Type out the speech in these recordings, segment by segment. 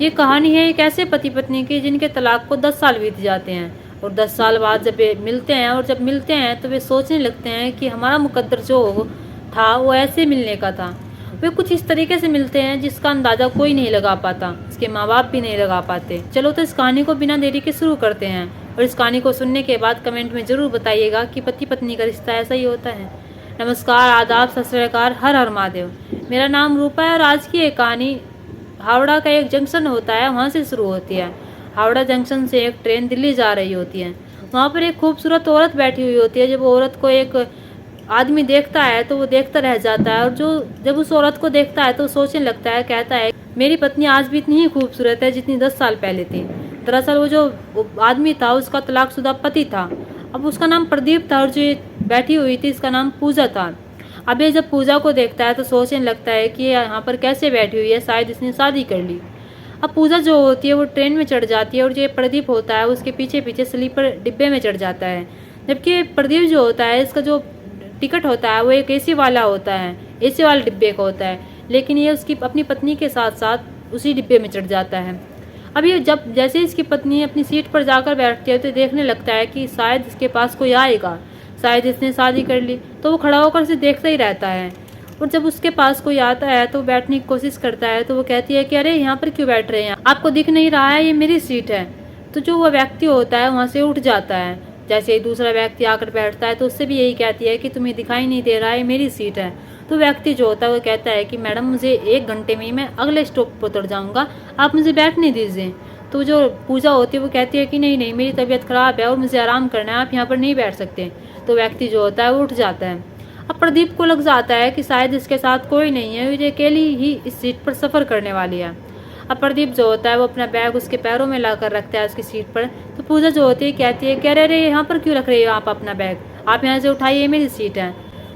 ये कहानी है एक ऐसे पति पत्नी की जिनके तलाक को 10 साल बीत जाते हैं और 10 साल बाद जब वे मिलते हैं और जब मिलते हैं तो वे सोचने लगते हैं कि हमारा मुकद्दर जो था वो ऐसे मिलने का था। वे कुछ इस तरीके से मिलते हैं जिसका अंदाज़ा कोई नहीं लगा पाता, इसके माँ बाप भी नहीं लगा पाते। चलो तो इस कहानी को बिना देरी के शुरू करते हैं और इस कहानी को सुनने के बाद कमेंट में ज़रूर बताइएगा कि पति पत्नी का रिश्ता ऐसा ही होता है। नमस्कार, आदाब, सत श्री अकाल, हर हर महादेव। मेरा नाम रूपा है और आज की एक कहानी हावड़ा का एक जंक्शन होता है, वहाँ से शुरू होती है। हावड़ा जंक्शन से एक ट्रेन दिल्ली जा रही होती है। वहाँ पर एक खूबसूरत औरत बैठी हुई होती है। जब औरत को एक आदमी देखता है तो वो देखता रह जाता है और जब उस औरत को देखता है तो सोचने लगता है, कहता है मेरी पत्नी आज भी इतनी ही खूबसूरत है जितनी 10 साल पहले थी। दरअसल वो जो आदमी था उसका तलाकशुदा पति था। अब उसका नाम प्रदीप था और जो बैठी हुई थी इसका नाम पूजा था। अब ये जब पूजा को देखता है तो सोचने लगता है कि यहाँ पर कैसे बैठी हुई है, शायद इसने शादी कर ली। अब पूजा जो होती है वो ट्रेन में चढ़ जाती है और जो प्रदीप होता है उसके पीछे पीछे स्लीपर डिब्बे में चढ़ जाता है। जबकि प्रदीप जो होता है इसका जो टिकट होता है वो एक एसी वाला होता है, एसी वाले डिब्बे का होता है, लेकिन ये उसकी अपनी पत्नी के साथ साथ उसी डिब्बे में चढ़ जाता है। अब ये जब जैसे इसकी पत्नी अपनी सीट पर जाकर बैठती है तो देखने लगता है कि शायद इसके पास कोई आएगा, शायद इसने शादी कर ली। तो वो खड़ा होकर उसे देखता ही रहता है और जब उसके पास कोई आता है तो बैठने की कोशिश करता है तो वो कहती है कि अरे यहाँ पर क्यों बैठ रहे हैं, आपको दिख नहीं रहा है, ये मेरी सीट है। तो जो वो व्यक्ति होता है वहाँ से उठ जाता है। जैसे ही दूसरा व्यक्ति आकर बैठता है तो उससे भी यही कहती है कि तुम्हें दिखाई नहीं दे रहा है, मेरी सीट है। तो व्यक्ति जो होता है वो कहता है कि मैडम मुझे 1 घंटे में मैं अगले स्टॉप पर उतर जाऊँगा, आप मुझे बैठने दीजिए। तो जो पूजा होती है वो कहती है कि नहीं नहीं, मेरी तबीयत ख़राब है और मुझे आराम करना है, आप यहाँ पर नहीं बैठ सकते। तो व्यक्ति जो होता है वो उठ जाता है। अब प्रदीप को लग जाता है कि शायद इसके साथ कोई नहीं है, ये अकेली ही इस सीट पर सफ़र करने वाली है। अब प्रदीप जो होता है वो अपना बैग उसके पैरों में ला कर रखता है उसकी सीट पर। तो पूजा जो होती है कहती है कि अरे यहाँ पर क्यों रख रही हो आप अपना बैग, आप यहाँ से उठाइए, मेरी सीट है।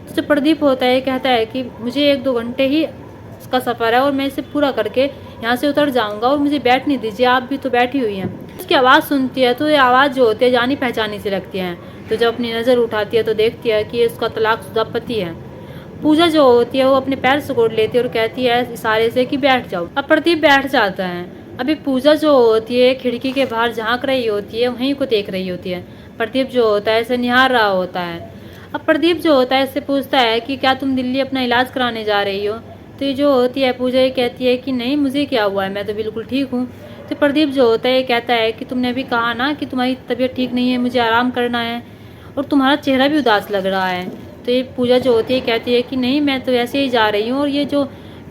तो जो प्रदीप होता है कहता है कि मुझे 1-2 घंटे ही इसका सफ़र है और मैं इसे पूरा करके यहाँ से उतर जाऊँगा और मुझे बैठने दीजिए, आप भी तो बैठी हुई हैं। उसकी आवाज़ सुनती है तो ये आवाज़ जो होती है जानी पहचानी से लगती है। तो जब अपनी नज़र उठाती है तो देखती है कि उसका तलाकशुदा पति है। पूजा जो होती है वो अपने पैर सिकोड़ लेती है और कहती है इशारे से कि बैठ जाओ। अब प्रदीप बैठ जाता है। अभी पूजा जो होती है खिड़की के बाहर झांक रही होती है, वहीं को देख रही होती है। प्रदीप जो होता है इसे निहार रहा होता है। अब प्रदीप जो होता है इससे पूछता है कि क्या तुम दिल्ली अपना इलाज कराने जा रही हो। तो ये जो होती है पूजा ये कहती है कि नहीं, मुझे क्या हुआ है, मैं तो बिल्कुल ठीक हूँ। तो प्रदीप जो होता है ये कहता है कि तुमने अभी कहा ना कि तुम्हारी तबीयत ठीक नहीं है, मुझे आराम करना है और तुम्हारा चेहरा भी उदास लग रहा है। तो ये पूजा जो होती है कहती है कि नहीं, मैं तो ऐसे ही जा रही हूँ और ये जो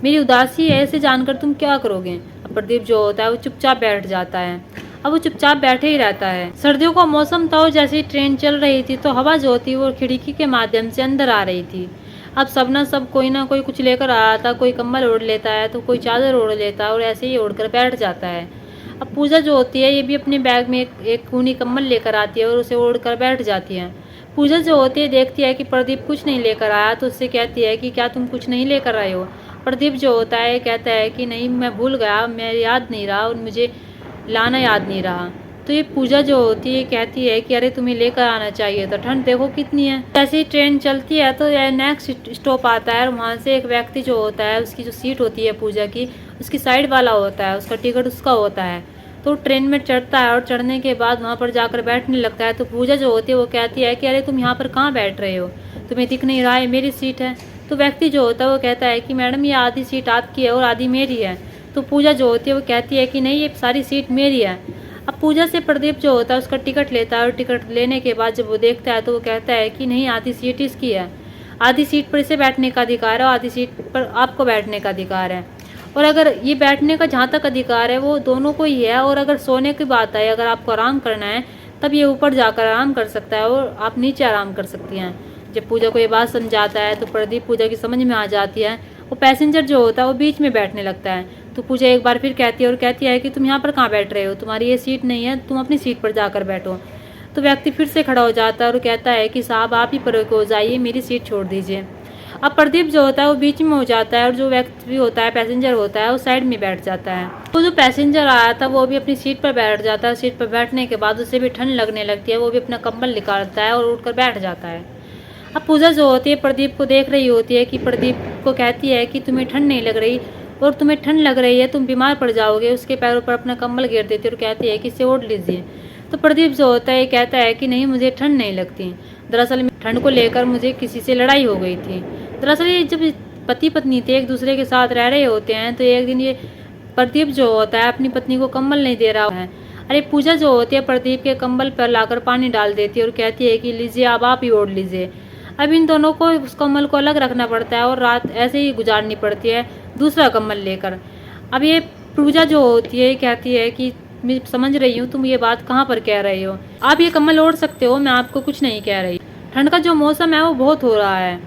मेरी उदासी है इसे जानकर तुम क्या करोगे। अब प्रदीप जो होता है वो चुपचाप बैठ जाता है। अब वो चुपचाप बैठे ही रहता है। सर्दियों का मौसम था और जैसे ही ट्रेन चल रही थी तो हवा जो होती है वो खिड़की के माध्यम से अंदर आ रही थी। अब सब कोई ना कोई कुछ लेकर आ रहा था, कोई कंबल ओढ़ लेता है तो कोई चादर ओढ़ लेता है और ऐसे ही ओढ़कर बैठ जाता है। अब पूजा जो होती है ये भी अपने बैग में एक ऊनी कंबल लेकर आती है और उसे ओढ़कर बैठ जाती है। पूजा जो होती है देखती है कि प्रदीप कुछ नहीं लेकर आया तो उससे कहती है कि क्या तुम कुछ नहीं लेकर आए हो। प्रदीप जो होता है कहता है कि नहीं, मैं भूल गया, मैं याद नहीं रहा और मुझे लाना याद नहीं रहा। तो ये पूजा जो होती है कहती है कि अरे तुम्हें लेकर आना चाहिए था, ठंड देखो कितनी है। जैसे ही ट्रेन चलती है तो नेक्स्ट स्टॉप आता है और वहाँ से एक व्यक्ति जो होता है उसकी जो सीट होती है पूजा की, उसकी साइड वाला होता है, उसका टिकट उसका होता है। तो ट्रेन में चढ़ता है और चढ़ने के बाद वहाँ पर जाकर बैठने लगता है। तो पूजा जो होती है वो कहती है कि अरे तुम यहाँ पर कहाँ बैठ रहे हो, तुम्हें दिख नहीं रहा है, मेरी सीट है। तो व्यक्ति जो होता है वो कहता है कि मैडम ये आधी सीट आपकी है और आधी मेरी है। तो पूजा जो होती है वो कहती है कि नहीं, ये सारी सीट मेरी है। अब पूजा से प्रदीप जो होता है उसका टिकट लेता है और टिकट लेने के बाद जब वो देखता है तो वो कहता है कि नहीं, आधी सीट इसकी है, आधी सीट पर इसे बैठने का अधिकार है और आधी सीट पर आपको बैठने का अधिकार है। और अगर ये बैठने का जहाँ तक अधिकार है वो दोनों को ही है। और अगर सोने की बात है, अगर आपको आराम करना है तब ये ऊपर जाकर आराम कर सकता है और आप नीचे आराम कर सकती हैं। जब पूजा को ये बात समझाता है तो प्रदीप पूजा की समझ में आ जाती है। वो पैसेंजर जो होता है वो बीच में बैठने लगता है। तो पूजा एक बार फिर कहती है और कहती है कि तुम यहाँ पर कहाँ बैठ रहे हो, तुम्हारी ये सीट नहीं है, तुम अपनी सीट पर जाकर बैठो। तो व्यक्ति फिर से खड़ा हो जाता है और कहता है कि साहब आप ही पर हो जाइए, मेरी सीट छोड़ दीजिए। अब प्रदीप जो होता है वो बीच में हो जाता है और जो व्यक्ति होता है पैसेंजर होता है वो साइड में बैठ जाता है। तो जो पैसेंजर आया था वो भी अपनी सीट पर बैठ जाता है। सीट पर बैठने के बाद उसे भी ठंड लगने लगती है, वो भी अपना कंबल निकालता है और उठकर बैठ जाता है। अब पूजा जो होती है प्रदीप को देख रही होती है कि प्रदीप को कहती है कि तुम्हें ठंड नहीं लग रही और तुम्हें ठंड लग रही है, तुम बीमार पड़ जाओगे। उसके पैरों पर अपना कंबल घेर देती है और कहती है कि इसे ओढ़ लीजिए। तो प्रदीप जो होता है कहता है कि नहीं, मुझे ठंड नहीं लगती। दरअसल ठंड को लेकर मुझे किसी से लड़ाई हो गई थी। दरअसल ये जब पति पत्नी थे, एक दूसरे के साथ रह रहे होते हैं, तो एक दिन ये प्रदीप जो होता है अपनी पत्नी को कंबल नहीं दे रहा है। अरे पूजा जो होती है प्रदीप के कंबल पर लाकर पानी डाल देती है और कहती है कि लीजिए, अब आप ही ओढ़ लीजिए। अब इन दोनों को उस कंबल को अलग रखना पड़ता है और रात ऐसे ही गुजारनी पड़ती है दूसरा कंबल लेकर। अब ये पूजा जो होती है कहती है कि मैं समझ रही हूँ तुम ये बात कहाँ पर कह रही हो, आप ये कंबल ओढ़ सकते हो, मैं आपको कुछ नहीं कह रही। ठंड का जो मौसम है वो बहुत हो रहा है।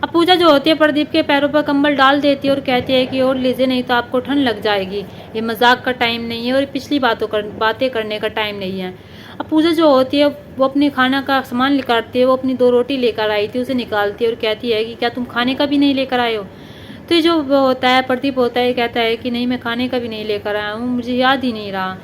अब पूजा जो होती है प्रदीप के पैरों पर कंबल डाल देती है और कहती है कि ओढ़ लीजिए, नहीं तो आपको ठंड लग जाएगी। ये मजाक का टाइम नहीं है और पिछली बातें करने का टाइम नहीं है। अब पूजा जो होती है वो अपने खाना का सामान निकालती है। वो अपनी 2 रोटी लेकर आई थी, उसे निकालती है और कहती है कि क्या तुम खाने का भी नहीं लेकर आए हो। तो ये जो वो होता है प्रदीप होता है कहता है कि नहीं, मैं खाने का भी नहीं लेकर आया हूँ, मुझे याद ही नहीं रहा।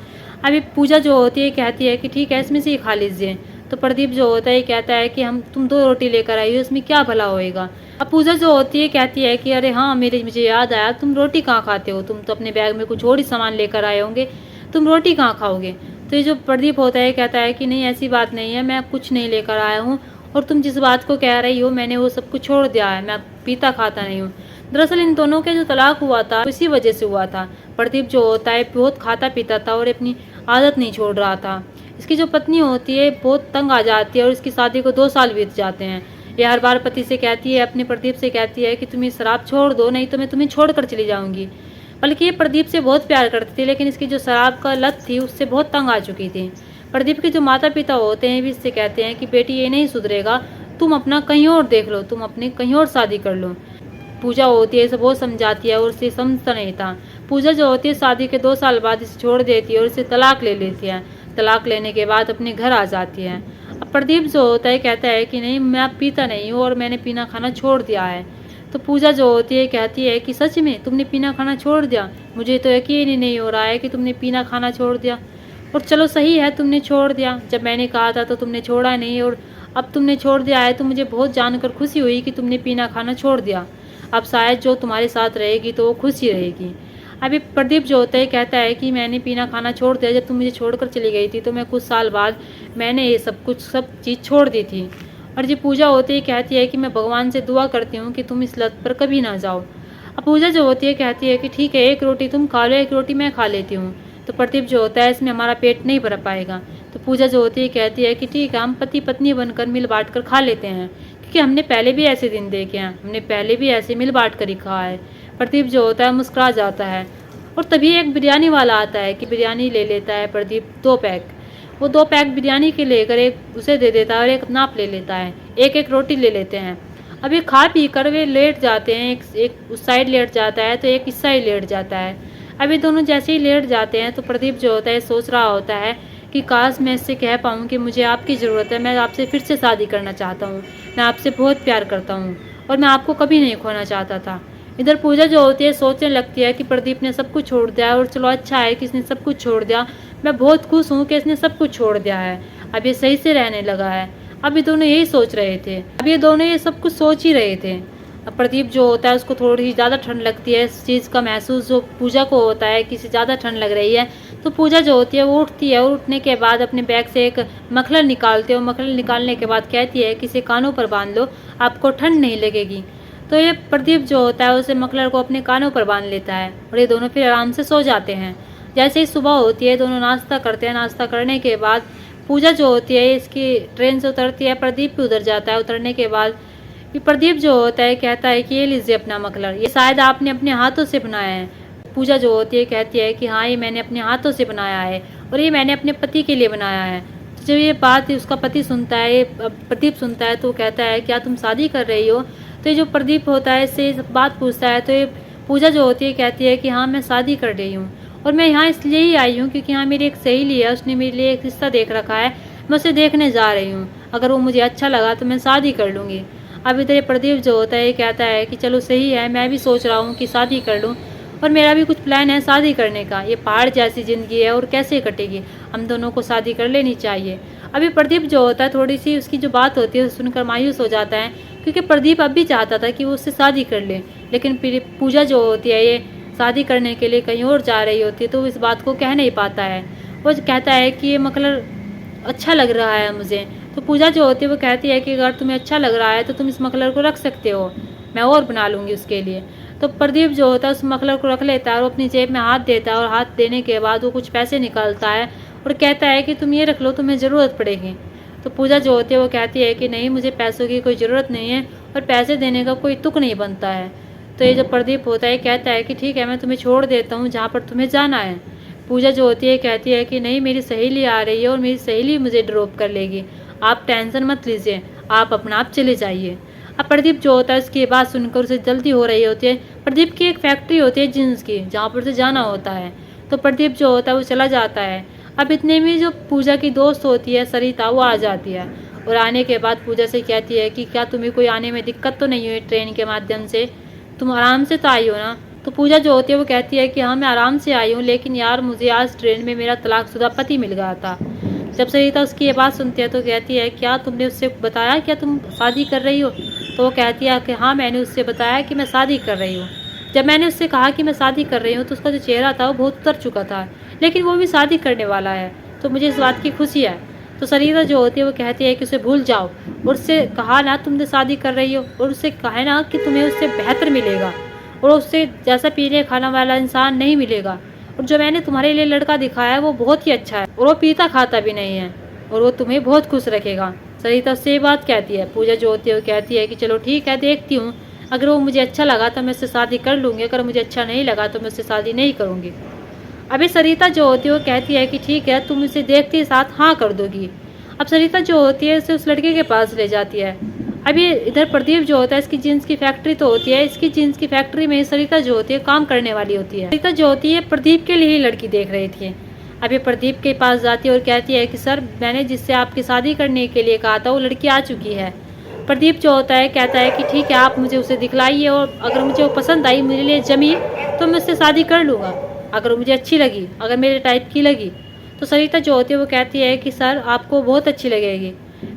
अभी पूजा जो होती है कहती है कि ठीक है, इसमें से ही खा लीजिए। तो प्रदीप जो होता है कहता है कि तुम 2 रोटी लेकर आई हो, इसमें क्या भला होएगा। अब पूजा जो होती है कहती है कि अरे हाँ, मुझे याद आया, तुम रोटी कहाँ खाते हो, तुम तो अपने बैग में कुछ और ही सामान लेकर आए होंगे, तुम रोटी कहाँ खाओगे। तो ये जो प्रदीप होता है कहता है कि नहीं, ऐसी बात नहीं है, मैं कुछ नहीं लेकर आया हूँ, और तुम जिस बात को कह रही हो मैंने वो सब कुछ छोड़ दिया है, मैं पीता खाता नहीं हूँ। दरअसल इन दोनों के जो तलाक हुआ था इसी वजह से हुआ था। प्रदीप जो होता है बहुत खाता पीता था और अपनी आदत नहीं छोड़ रहा था। इसकी जो पत्नी होती है बहुत तंग आ जाती है और इसकी शादी को 2 साल बीत जाते हैं। ये हर बार पति से कहती है, अपने प्रदीप से कहती है कि तुम ये शराब छोड़ दो, नहीं तो मैं तुम्हें छोड़कर चली जाऊंगी। बल्कि ये प्रदीप से बहुत प्यार करती थी, लेकिन इसकी जो शराब का लत थी उससे बहुत तंग आ चुकी थी। प्रदीप के जो माता पिता होते हैं भी इससे कहते हैं कि बेटी ये नहीं सुधरेगा, तुम अपना कहीं और देख लो, तुम अपने कहीं और शादी कर लो। पूजा होती है इसे बहुत समझाती है और उसे समझता नहीं था। पूजा जो होती है शादी के 2 साल बाद इसे छोड़ देती है और इसे तलाक ले लेती है। तलाक लेने के बाद अपने घर आ जाती है। अब प्रदीप जो होता है कहता है कि नहीं, मैं अब पीता नहीं हूँ और मैंने पीना खाना छोड़ दिया है। तो पूजा जो होती है कहती है कि सच में तुमने पीना खाना छोड़ दिया, मुझे तो यकीन ही नहीं हो रहा है कि तुमने पीना खाना छोड़ दिया। और चलो सही है, तुमने छोड़ दिया, जब मैंने कहा था तो तुमने छोड़ा नहीं, और अब तुमने छोड़ दिया है तो मुझे बहुत जानकर खुशी हुई कि तुमने पीना खाना छोड़ दिया। अब शायद जो तुम्हारे साथ रहेगी तो वो खुश ही रहेगी। अभी प्रदीप जो होता है कहता है कि मैंने पीना खाना छोड़ दिया, जब तुम मुझे छोड़कर चली गई थी तो मैं कुछ साल बाद मैंने ये सब चीज़ छोड़ दी थी। और जी पूजा होती है कहती है कि मैं भगवान से दुआ करती हूँ कि तुम इस लत पर कभी ना जाओ। अब पूजा जो होती है कहती है कि ठीक है, 1 रोटी तुम खा लो, 1 रोटी मैं खा लेती हूँ। तो प्रदीप जो होता है इसमें हमारा पेट नहीं भर पाएगा। तो पूजा जो होती है कहती है कि ठीक है, हम पति पत्नी बनकर मिल बांट कर खा लेते हैं, क्योंकि हमने पहले भी ऐसे दिन देखे हैं, हमने पहले भी ऐसे मिल बांट कर ही खाया है। प्रदीप जो होता है मुस्कुरा जाता है और तभी एक बिरयानी वाला आता है कि बिरयानी ले लेता है प्रदीप 2 पैक। वो 2 पैक बिरयानी के लेकर एक उसे दे देता है और एक नाप ले लेता है, एक रोटी ले लेते हैं। अब ये खा पी कर वे लेट जाते हैं, एक उस साइड लेट जाता है तो एक इस साइड लेट जाता है। अब ये दोनों जैसे ही लेट जाते हैं तो प्रदीप जो होता है सोच रहा होता है कि काश मैं इससे कह पाऊँ कि मुझे आपकी ज़रूरत है, मैं आपसे फिर से शादी करना चाहता हूँ, मैं आपसे बहुत प्यार करता हूँ और मैं आपको कभी नहीं खोना चाहता था। इधर पूजा जो होती है सोचने लगती है कि प्रदीप ने सब कुछ छोड़ दिया है, और चलो अच्छा है कि इसने सब कुछ छोड़ दिया, मैं बहुत खुश हूँ कि इसने सब कुछ छोड़ दिया है, अब ये सही से रहने लगा है। अब ये दोनों यही सोच रहे थे, अब ये दोनों ये सब कुछ सोच ही रहे थे। अब प्रदीप जो होता है उसको थोड़ी ज़्यादा ठंड लगती है, इस चीज़ का महसूस जो पूजा को होता है कि इसे ज़्यादा ठंड लग रही है। तो पूजा जो होती है वो उठती है और उठने के बाद अपने बैग से एक मफलर निकालती है और मफलर निकालने के बाद कहती है कि इसे कानों पर बांध लो, आपको ठंड नहीं लगेगी। तो ये प्रदीप जो होता है उसे मफलर को अपने कानों पर बांध लेता है और ये दोनों फिर आराम से सो जाते हैं। जैसे ही सुबह होती है दोनों नाश्ता करते हैं। नाश्ता करने के बाद पूजा जो होती है इसकी ट्रेन से उतरती है, प्रदीप भी उतर जाता है। उतरने के बाद प्रदीप जो होता है कहता है कि ये लीजिए अपना मफलर, ये शायद आपने अपने हाथों से बनाया है। पूजा जो होती है कहती है कि हाँ, ये मैंने अपने हाथों से बनाया है और ये मैंने अपने पति के लिए बनाया है। तो जब ये बात उसका पति सुनता है, प्रदीप सुनता है, तो कहता है क्या तुम शादी कर रही हो। तो ये जो प्रदीप होता है इससे बात पूछता है, तो ये पूजा जो होती है कहती है कि हाँ, मैं शादी कर रही हूँ और मैं यहाँ इसलिए ही आई हूँ क्योंकि यहाँ मेरी एक सहेली है, उसने मेरे लिए एक रिश्ता देख रखा है, मैं उसे देखने जा रही हूँ, अगर वो मुझे अच्छा लगा तो मैं शादी कर लूँगी। अब इधर प्रदीप जो होता है कहता है कि चलो सही है, मैं भी सोच रहा हूँ कि शादी कर लूँ और मेरा भी कुछ प्लान है शादी करने का। ये पहाड़ जैसी ज़िंदगी है और कैसे कटेगी, हम दोनों को शादी कर लेनी चाहिए। अभी प्रदीप जो होता है थोड़ी सी उसकी जो बात होती है सुनकर मायूस हो जाता है, क्योंकि प्रदीप अब भी चाहता था कि वो उससे शादी कर ले, लेकिन पूजा जो होती है ये शादी करने के लिए कहीं और जा रही होती है तो वो इस बात को कह नहीं पाता है। वो कहता है कि ये मफलर अच्छा लग रहा है मुझे। तो पूजा जो होती है वो कहती है कि अगर तुम्हें अच्छा लग रहा है तो तुम इस मफलर को रख सकते हो, मैं और बना लूँगी उसके लिए। तो प्रदीप जो होता है उस मफलर को रख लेता है और अपनी जेब में हाथ देता है, और हाथ देने के बाद वो कुछ पैसे निकालता है और कहता है कि तुम ये रख लो, तुम्हें ज़रूरत पड़ेगी। तो पूजा जो होती है वो कहती है कि नहीं, मुझे पैसों की कोई ज़रूरत नहीं है और पैसे देने का कोई तुक नहीं बनता है। तो ये जो प्रदीप होता है कहता है कि ठीक है, मैं तुम्हें छोड़ देता हूँ जहाँ पर तुम्हें जाना है। पूजा जो होती है कहती है कि नहीं, मेरी सहेली आ रही है और मेरी सहेली मुझे ड्रॉप कर लेगी, आप टेंशन मत लीजिए, आप अपना आप चले जाइए। अब प्रदीप जो होता है उसकी बात सुनकर उसे जल्दी हो रही होती है। प्रदीप की एक फैक्ट्री होती है जींस की, जहाँ पर उसे जाना होता है। तो प्रदीप जो होता है वो चला जाता है। अब इतने में जो पूजा की दोस्त होती है सरिता, वो आ जाती है और आने के बाद पूजा से कहती है कि क्या तुम्हें कोई आने में दिक्कत तो नहीं हुई ट्रेन के माध्यम से, तुम आराम से तो आई हो ना। तो पूजा जो होती है वो कहती है कि हाँ, मैं आराम से आई हूँ, लेकिन यार मुझे आज ट्रेन में मेरा तलाकशुदा पति मिल गया था। जब सरिता उसकी ये बात सुनती है तो कहती है क्या तुमने उससे बताया क्या तुम शादी कर रही हो। तो वो कहती है कि हाँ, मैंने उससे बताया कि मैं शादी कर रही हूँ। जब मैंने उससे कहा कि मैं शादी कर रही हूँ तो उसका जो चेहरा था वो बहुत उतर चुका था, लेकिन वो भी शादी करने वाला है, तो मुझे इस बात की खुशी है। तो सरिता जो होती है वो कहती है कि उसे भूल जाओ और उससे कहा ना तुमने शादी कर रही हो, और उससे कहे ना कि तुम्हें उससे बेहतर मिलेगा और उससे जैसा पीने खाने वाला इंसान नहीं मिलेगा, और जो मैंने तुम्हारे लिए लड़का दिखाया है वो बहुत ही अच्छा है और वो पीता खाता भी नहीं है और वो तुम्हें बहुत खुश रखेगा। सरिता उससे ये बात कहती है। पूजा जो होती है वो कहती है कि चलो ठीक है, देखती हूँ, अगर वो मुझे अच्छा लगा तो मैं उससे शादी कर लूँगी, अगर मुझे अच्छा नहीं लगा तो मैं उससे शादी नहीं करूँगी। अभी सरिता जो होती है वो कहती है कि ठीक है, तुम उसे देखते ही साथ हाँ कर दोगी। अब सरिता जो होती है उसे उस लड़के के पास ले जाती है। अभी इधर प्रदीप जो होता है, इसकी जीन्स की फैक्ट्री तो होती है, इसकी जीन्स की फैक्ट्री में सरिता जो होती है काम करने वाली होती है। सरिता जो होती है प्रदीप के लिए ही लड़की देख रही थी। अभी प्रदीप के पास जाती है और कहती है कि सर, मैंने जिससे आपकी शादी करने के लिए कहा था वो लड़की आ चुकी है। प्रदीप जो होता है कहता है कि ठीक है, आप मुझे उसे दिखलाइए और अगर मुझे वो पसंद आई, मेरे लिए जमी, तो मैं उससे शादी कर लूँगा, अगर मुझे अच्छी लगी, अगर मेरे टाइप की लगी। तो सरिता जो होती है वो कहती है कि सर, आपको बहुत अच्छी लगेगी।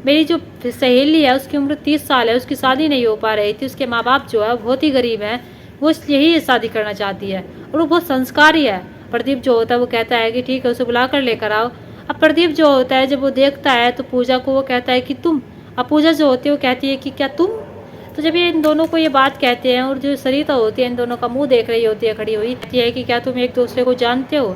मेरी जो सहेली है उसकी उम्र 30 साल है, उसकी शादी नहीं हो पा रही थी, उसके माँ बाप जो है बहुत ही गरीब हैं, वो इसलिए ही शादी करना चाहती है और वो बहुत संस्कारी है। प्रदीप जो होता है वो कहता है कि ठीक है, उसे बुला कर लेकर आओ। अब प्रदीप जो होता है जब वो देखता है तो पूजा को वो कहता है कि तुम। अब पूजा जो होती है वो कहती है कि क्या तुम। तो जब ये इन दोनों को ये बात कहते हैं और जो सरिता होती है इन दोनों का मुंह देख रही होती है खड़ी हुई, कहती है कि क्या तुम एक दूसरे को जानते हो।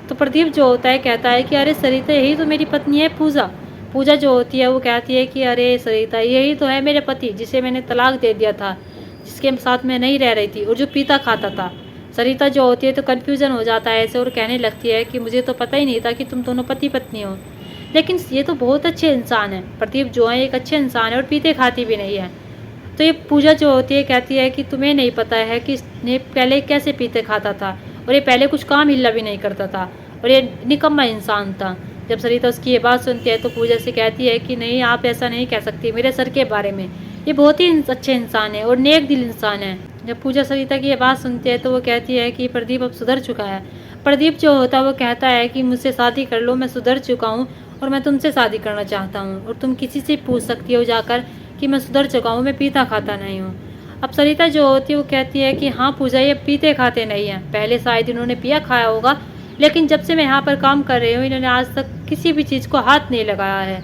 तो प्रदीप जो होता है कहता है कि अरे सरिता, यही तो मेरी पत्नी है पूजा। पूजा जो होती है वो कहती है कि अरे सरिता, यही तो है मेरे पति, जिसे मैंने तलाक दे दिया था, जिसके साथ मैं नहीं रह रही थी और जो पीता खाता था। सरिता जो होती है तो कन्फ्यूज़न हो जाता है ऐसे और कहने लगती है कि मुझे तो पता ही नहीं था कि तुम दोनों पति पत्नी हो, लेकिन ये तो बहुत अच्छे इंसान हैं। प्रदीप जो है एक अच्छे इंसान है और पीते खाती भी नहीं है। तो ये पूजा जो होती है कहती है कि तुम्हें नहीं पता है कि इसने पहले कैसे पीते खाता था और ये पहले कुछ काम हिल्ला भी नहीं करता था और ये निकम्मा इंसान था। जब सरिता उसकी ये बात सुनती है तो पूजा से कहती है कि नहीं, आप ऐसा नहीं कह सकती मेरे सर के बारे में, ये बहुत ही अच्छे इंसान है और नेक दिल इंसान है। जब पूजा सरिता की ये बात सुनती है तो वो कहती है कि प्रदीप अब सुधर चुका है। प्रदीप जो होता है वो कहता है कि मुझसे शादी कर लो, मैं सुधर चुका हूँ और मैं तुमसे शादी करना चाहता हूँ और तुम किसी से पूछ सकती हो जाकर कि मैं सुधर चुका हूँ, मैं पीता खाता नहीं हूँ। अब सरिता जो होती है वो कहती है कि हाँ पूजा, ये पीते खाते नहीं हैं, पहले शायद इन्होंने पिया खाया होगा, लेकिन जब से मैं यहाँ पर काम कर रही हूँ इन्होंने आज तक किसी भी चीज़ को हाथ नहीं लगाया है।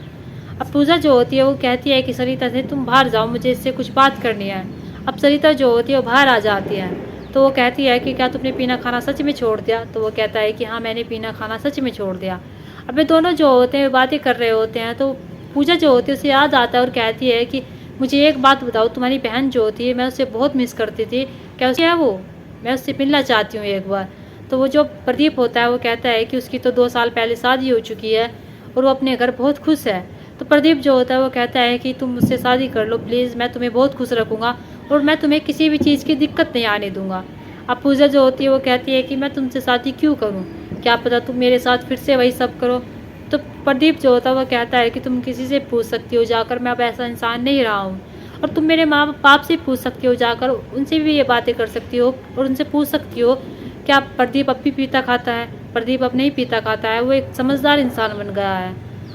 अब पूजा जो होती है वो कहती है कि सरिता से तुम बाहर जाओ, मुझे इससे कुछ बात करनी है। अब सरिता जो होती है वो बाहर आ जाती है तो वो कहती है कि क्या तुमने पीना खाना सच में छोड़ दिया। तो वो कहता है कि हाँ, मैंने पीना खाना सच में छोड़ दिया। अब ये दोनों जो होते हैं बातें कर रहे होते हैं तो पूजा जो होती है उसे याद आता है और कहती है कि मुझे एक बात बताओ, तुम्हारी बहन जो होती है मैं उससे बहुत मिस करती थी, क्या उसकी है वो, मैं उससे मिलना चाहती हूँ एक बार। तो वो जो प्रदीप होता है वो कहता है कि उसकी तो 2 साल पहले शादी हो चुकी है और वो अपने घर बहुत खुश है। तो प्रदीप जो होता है वो कहता है कि तुम मुझसे शादी कर लो प्लीज़, मैं तुम्हें बहुत खुश रखूँगा और मैं तुम्हें किसी भी चीज़ की दिक्कत नहीं आने दूँगा। अब पूजा जो होती है वो कहती है कि मैं तुमसे शादी क्यों करूँ, क्या पता तुम मेरे साथ फिर से वही सब करो। तो प्रदीप जो होता है वो कहता है कि तुम किसी से पूछ सकती हो जाकर, मैं अब ऐसा इंसान नहीं रहा हूँ, और तुम मेरे माँ बाप से पूछ सकती हो जाकर, उनसे भी ये बातें कर सकती हो और उनसे पूछ सकती हो क्या प्रदीप अब भी पीता खाता है। प्रदीप अब नहीं पीता खाता है, वो एक समझदार इंसान बन गया है।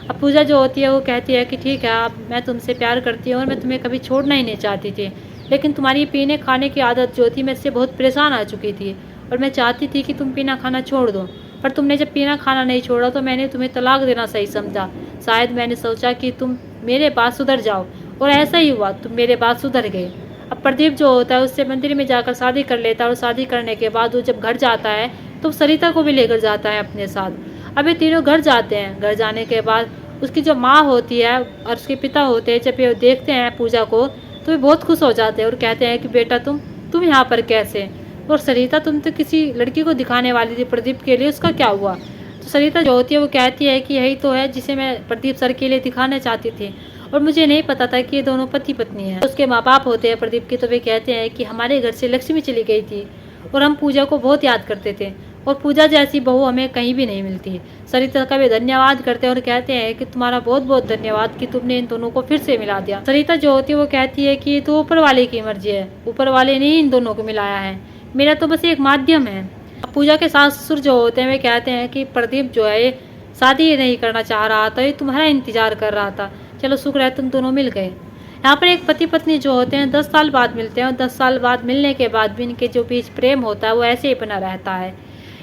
अब पूजा जो होती है वो कहती है कि ठीक है, अब मैं तुमसे प्यार करती हूँ और मैं तुम्हें कभी छोड़ना ही नहीं चाहती थी, लेकिन तुम्हारी पीने खाने की आदत जो थी मैं इससे बहुत परेशान आ चुकी थी और मैं चाहती थी कि तुम पीना खाना छोड़ दो, पर तुमने जब पीना खाना नहीं छोड़ा तो मैंने तुम्हें तलाक देना सही समझा। शायद मैंने सोचा कि तुम मेरे बाद सुधर जाओ, और ऐसा ही हुआ, तुम मेरे बाद सुधर गए। अब प्रदीप जो होता है उससे मंदिर में जाकर शादी कर लेता है, और शादी करने के बाद वो जब घर जाता है तो सरिता को भी लेकर जाता है अपने साथ। अब ये तीनों घर जाते हैं। घर जाने के बाद उसकी जो माँ होती है और उसके पिता होते हैं, जब ये देखते हैं पूजा को तो वे बहुत खुश हो जाते हैं और कहते हैं कि बेटा तुम यहाँ पर कैसे? और सरिता, तुम तो किसी लड़की को दिखाने वाली थी प्रदीप के लिए, उसका क्या हुआ? तो सरिता जो होती है वो कहती है कि यही तो है जिसे मैं प्रदीप सर के लिए दिखाना चाहती थी, और मुझे नहीं पता था कि ये दोनों पति पत्नी हैं। उसके माँ बाप होते हैं प्रदीप के, तो वे कहते हैं कि हमारे घर से लक्ष्मी चली गई थी और हम पूजा को बहुत याद करते थे, और पूजा जैसी बहू हमें कहीं भी नहीं मिलती। सरिता का वे धन्यवाद करते हैं और कहते हैं कि तुम्हारा बहुत बहुत धन्यवाद कि तुमने इन दोनों को फिर से मिला दिया। सरिता जो होती है वो कहती है कि ये तो ऊपर वाले की मर्जी है, ऊपर वाले ने ही इन दोनों को मिलाया है, मेरा तो बस एक माध्यम है। पूजा के सास ससुर जो होते हैं वे कहते हैं कि प्रदीप जो है शादी नहीं करना चाह रहा था, ये तुम्हारा इंतजार कर रहा था, चलो शुक्र है तुम दोनों मिल गए। यहाँ पर एक पति पत्नी जो होते हैं 10 साल बाद मिलते हैं, और 10 साल बाद मिलने के बाद भी इनके जो बीच प्रेम होता है वो ऐसे ही बना रहता है।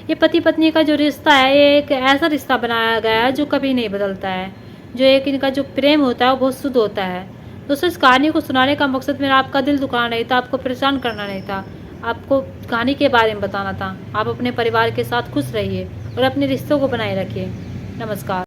ये पति पत्नी का जो रिश्ता है ये एक ऐसा रिश्ता बनाया गया है जो कभी नहीं बदलता है। जो एक इनका जो प्रेम होता है वो बहुत शुद्ध होता है। दोस्तों, इस कहानी को सुनाने का मकसद मेरा आपका दिल दुखाना नहीं था, आपको परेशान करना नहीं था, आपको कहानी के बारे में बताना था। आप अपने परिवार के साथ खुश रहिए और अपने रिश्तों को बनाए रखिए। नमस्कार।